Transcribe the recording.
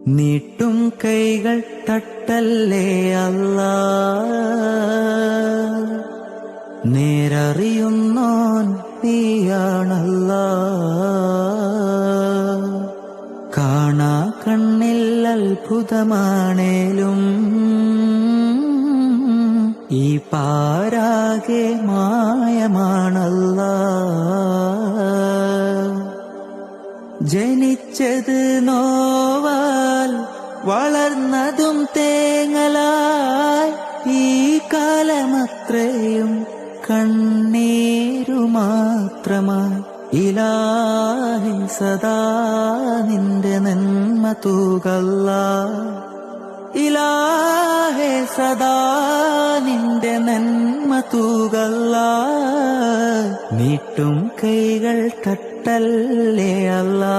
നീട്ടും കൈകൾ തട്ടല്ലേ അല്ലാ, നേരറിയുന്നോൻ നീയാണല്ലാ. കാണാ കണ്ണിൽ അത്ഭുതമാണേലും ഈ പാരാകെ മായമാണല്ലാ. ജനിച്ചത് നോവാൽ വളർന്നതും തേങ്ങലായി, ഈ കാലമത്രയും കണ്ണീരു മാത്രമായി. ഇലാഹി സദാ നിന്റെ നന്മ തൂകല്ലാ, ഇലാഹെ സദാ നിന്റെ നന്മ തൂകല്ലാ. നീട്ടും കൈകൾ തട്ടല്ലേ അല്ലാ.